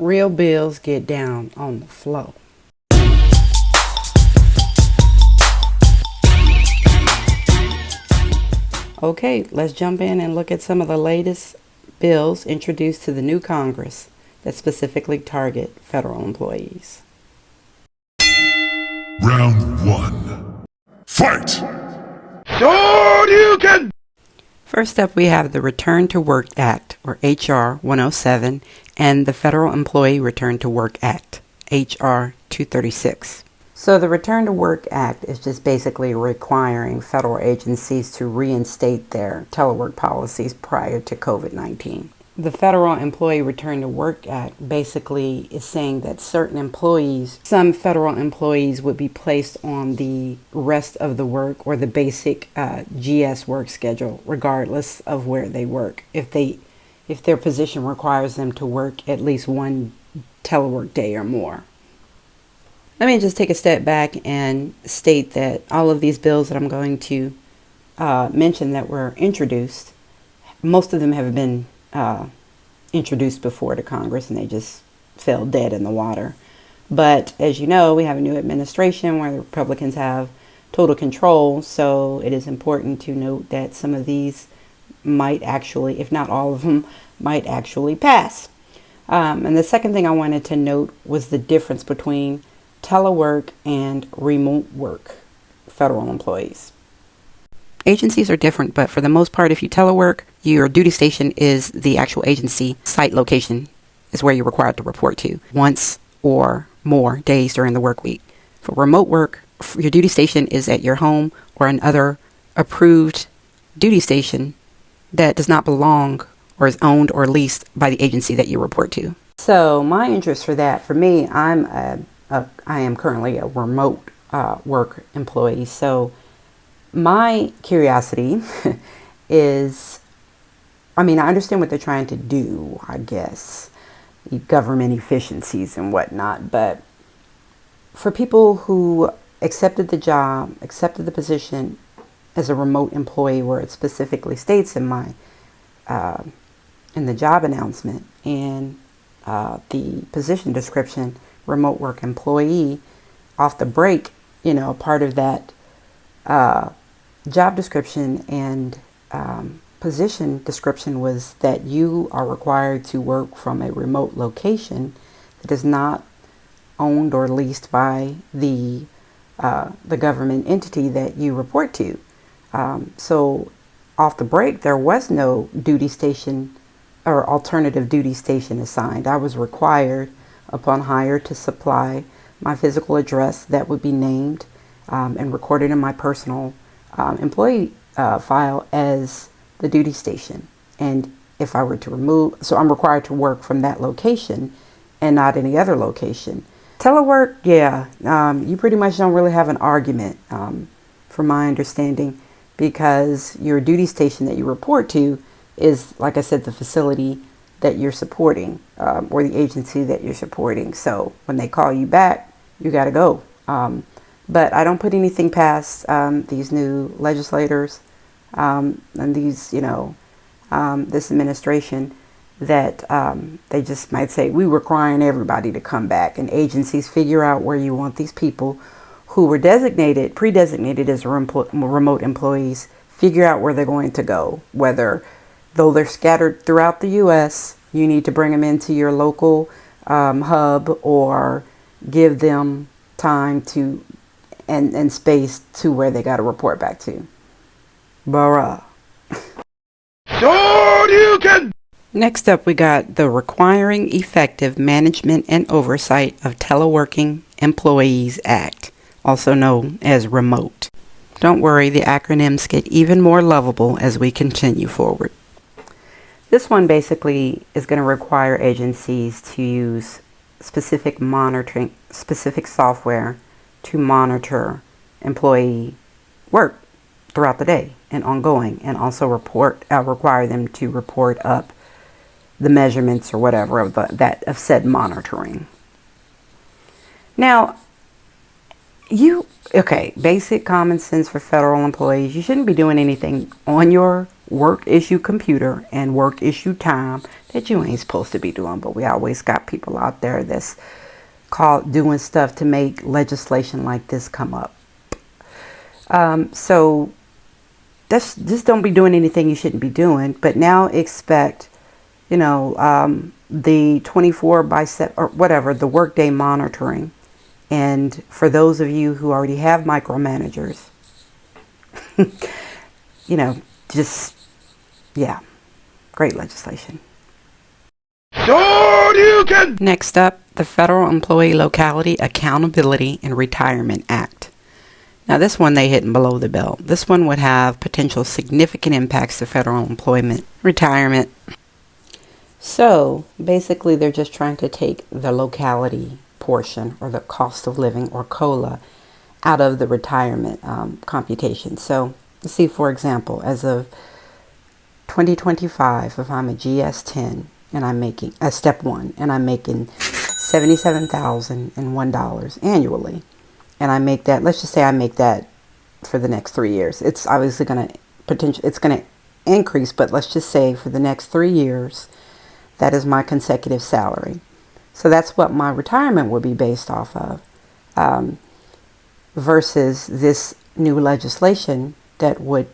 Real bills get down on the flow. Okay, let's jump in and look at some of the latest bills introduced to the new Congress that specifically target federal employees. Round 1. Fight! First up, we have the Return to Work Act, or H.R. 107, and the Federal Employee Return to Work Act, H.R. 236. So the Return to Work Act is just basically requiring federal agencies to reinstate their telework policies prior to COVID-19. The Federal Employee Return to Work Act basically is saying that some federal employees would be placed on the rest of the work or the basic GS work schedule, regardless of where they work. If their position requires them to work at least one telework day or more. Let me just take a step back and state that all of these bills that I'm going to mention that were introduced, most of them have been introduced before to Congress and they just fell dead in the water. But as you know, we have a new administration where the Republicans have total control, so it is important to note that some of these might actually, if not all of them, might actually pass. And the second thing I wanted to note was the difference between telework and remote work federal employees. Agencies are different, but for the most part, if you telework, your duty station is the actual agency site location is where you're required to report to once or more days during the work week. For remote work, your duty station is at your home or another approved duty station that does not belong or is owned or leased by the agency that you report to. So my interest for that, for me, I am currently a remote work employee. So my curiosity is, I understand what they're trying to do, I guess, government efficiencies and whatnot, but for people who accepted the job, accepted the position as a remote employee where it specifically states in my, in the job announcement and the position description, remote work employee, off the break, part of that job description and position description was that you are required to work from a remote location that is not owned or leased by the government entity that you report to. So off the break, there was no duty station or alternative duty station assigned. I was required upon hire to supply my physical address that would be named and recorded in my personal employee file as the duty station. And if I were to remove, so I'm required to work from that location and not any other location. Telework, yeah, you pretty much don't really have an argument from my understanding, because your duty station that you report to is, like I said, the facility that you're supporting or the agency that you're supporting. So when they call you back, you got to go. But I don't put anything past these new legislators and these, this administration that they just might say, we requiring everybody to come back, and agencies figure out where you want these people who were pre-designated as remote employees, figure out where they're going to go, though they're scattered throughout the U.S., you need to bring them into your local hub or give them time to and space to where they got to report back to. Bruh. Next up, we got the Requiring Effective Management and Oversight of Teleworking Employees Act, also known as Remote. Don't worry, the acronyms get even more lovable as we continue forward. This one basically is going to require agencies to use specific software to monitor employee work throughout the day and ongoing, and also require them to report up the measurements or whatever of said monitoring. Now, basic common sense for federal employees. You shouldn't be doing anything on your work issue computer and work issue time that you ain't supposed to be doing. But we always got people out there that's called doing stuff to make legislation like this come up. So that's just don't be doing anything you shouldn't be doing. But now expect, the 24/7 or whatever, the workday monitoring. And for those of you who already have micromanagers, great legislation. Next up, the Federal Employee Locality Accountability and Retirement Act. Now this one they hitting below the belt. This one would have potential significant impacts to federal employment, retirement. So basically they're just trying to take the locality portion or the cost of living or COLA out of the retirement computation. So let's see, for example, as of 2025, if I'm a GS10 and I'm making a step 1 and I'm making $77,001 annually, and I make that, let's just say I make that for the next 3 years. It's obviously going to it's going to increase, but let's just say for the next 3 years, that is my consecutive salary. So that's what my retirement would be based off of, versus this new legislation that would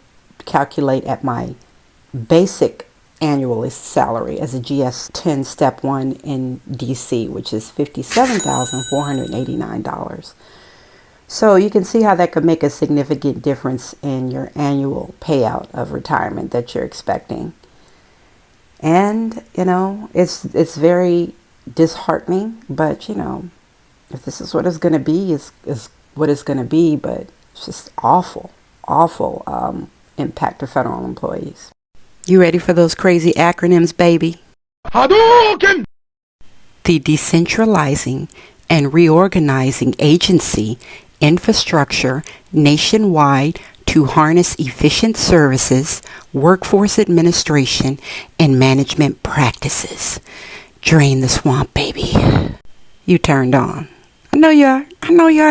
calculate at my basic annual salary as a GS10 step 1 in DC, which is $57,489. So you can see how that could make a significant difference in your annual payout of retirement that you're expecting. And, it's very disheartening, but, if this is what it's going to be, is what it's going to be, but it's just awful impact to federal employees. You ready for those crazy acronyms, baby? Hadouken! The Decentralizing and Reorganizing Agency Infrastructure Nationwide to Harness Efficient Services, Workforce Administration, and Management Practices. Drain the swamp, baby. You turned on. I know you are.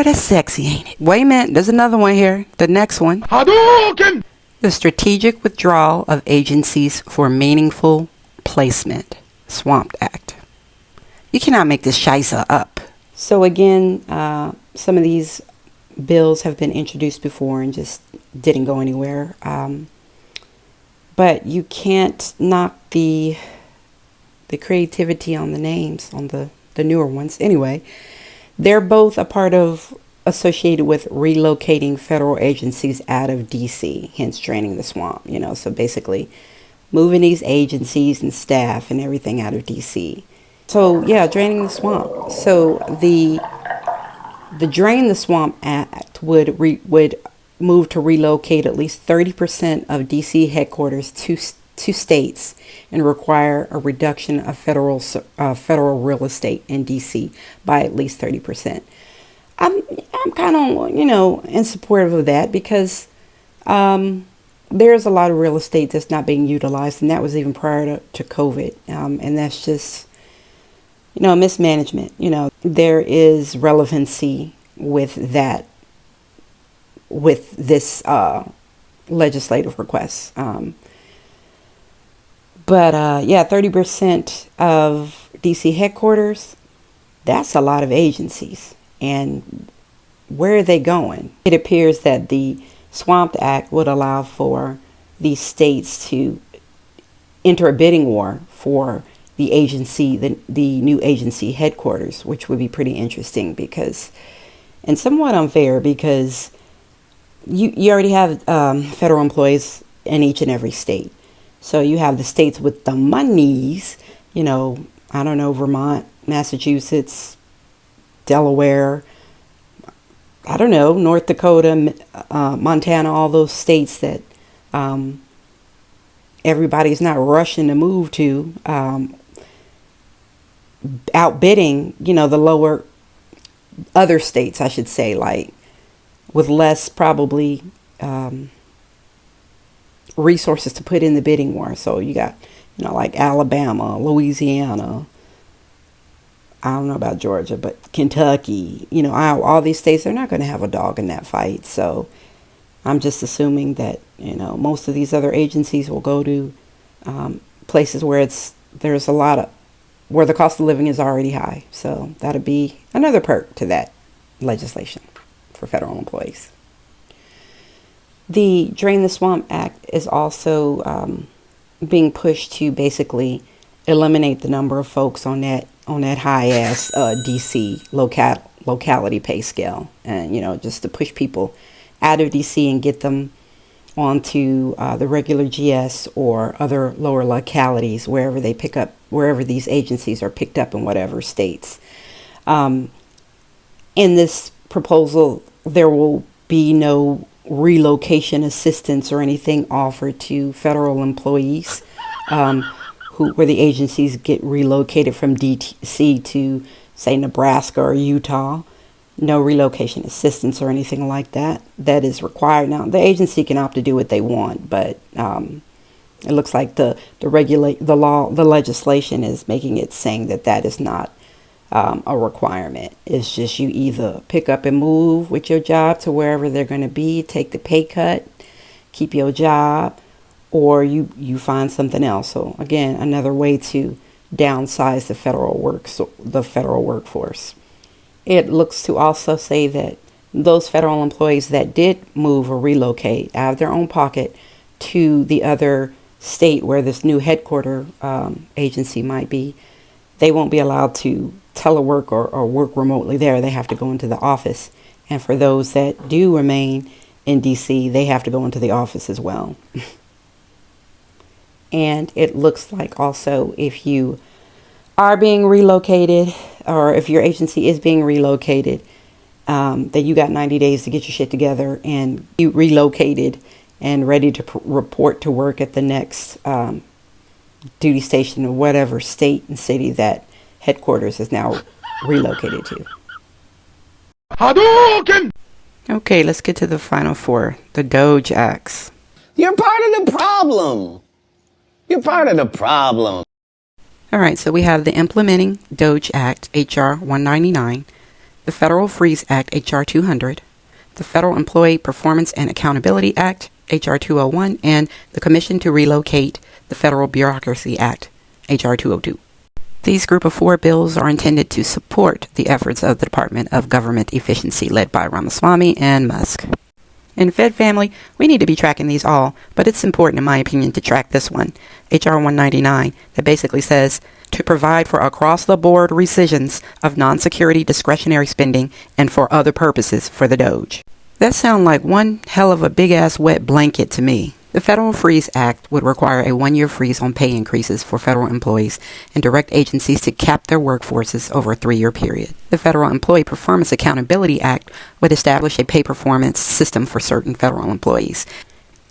That's sexy, ain't it? Wait a minute. There's another one here. The next one. Hadouken! The Strategic Withdrawal of Agencies for Meaningful Placement. Swamp Act. You cannot make this shisa up. So again, some of these bills have been introduced before and just didn't go anywhere. But you can't knock the creativity on the names, on the newer ones. Anyway, they're both a part of associated with relocating federal agencies out of DC, hence draining the swamp, so basically moving these agencies and staff and everything out of DC. So yeah, draining the swamp. So the Drain the Swamp Act would move to relocate at least 30% of DC headquarters to states and require a reduction of federal real estate in DC by at least 30%. I'm kind of, in support of that because there's a lot of real estate that's not being utilized, and that was even prior to COVID. And that's just, mismanagement. There is relevancy with that, with this legislative request. But 30% of DC headquarters, that's a lot of agencies. And where are they going? It appears that the Swamp Act would allow for these states to enter a bidding war for the agency, the new agency headquarters, which would be pretty interesting and somewhat unfair because you already have federal employees in each and every state. So you have the states with the monies, Vermont, Massachusetts, Delaware, North Dakota, Montana, all those states that everybody's not rushing to move to, outbidding, the lower other states, I should say, like with less probably resources to put in the bidding war. So you got, like Alabama, Louisiana, I don't know about Georgia, but Kentucky, all these states, they're not going to have a dog in that fight. So I'm just assuming that, most of these other agencies will go to places where there's a lot of, where the cost of living is already high. So that'll be another perk to that legislation for federal employees. The Drain the Swamp Act is also being pushed to basically eliminate the number of folks on that high ass DC locality pay scale, and just to push people out of DC and get them onto the regular GS or other lower localities, wherever these agencies are picked up in whatever states. In this proposal, there will be no relocation assistance or anything offered to federal employees where the agencies get relocated from DC to, say, Nebraska or Utah. No relocation assistance or anything like that is required. Now, the agency can opt to do what they want, but it looks like the legislation is making it saying that is not a requirement. It's just you either pick up and move with your job to wherever they're going to be, take the pay cut, keep your job, or you find something else. So again, another way to downsize the federal workforce. It looks to also say that those federal employees that did move or relocate out of their own pocket to the other state where this new headquarter agency might be, they won't be allowed to telework or work remotely there. They have to go into the office. And for those that do remain in DC, they have to go into the office as well. And it looks like also if you are being relocated, or if your agency is being relocated, that you got 90 days to get your shit together and you relocated and ready to report to work at the next duty station or whatever state and city that headquarters is now relocated to. Hadouken! Okay, let's get to the final four. The Doge Acts. You're part of the problem. You're part of the problem. All right, so we have the Implementing Doge Act, H.R. 199, the Federal Freeze Act, H.R. 200, the Federal Employee Performance and Accountability Act, H.R. 201, and the Commission to Relocate the Federal Bureaucracy Act, H.R. 202. These group of four bills are intended to support the efforts of the Department of Government Efficiency led by Ramaswamy and Musk. In Fed family, we need to be tracking these all, but it's important in my opinion to track this one, H.R. 199, that basically says to provide for across-the-board rescissions of non-security discretionary spending and for other purposes for the Doge. That sounds like one hell of a big-ass wet blanket to me. The Federal Freeze Act would require a one-year freeze on pay increases for federal employees and direct agencies to cap their workforces over a 3-year period. The Federal Employee Performance Accountability Act would establish a pay performance system for certain federal employees.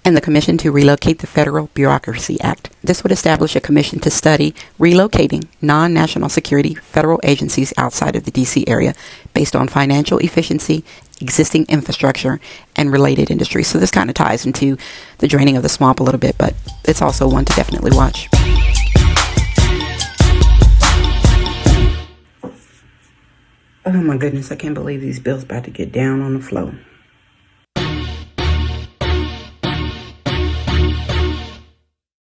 And the Commission to Relocate the Federal Bureaucracy Act. This would establish a commission to study relocating non-national security federal agencies outside of the D.C. area based on financial efficiency, existing infrastructure, and related industries. So this kind of ties into the draining of the swamp a little bit, but it's also one to definitely watch. Oh my goodness, I can't believe these bills about to get down on the floor.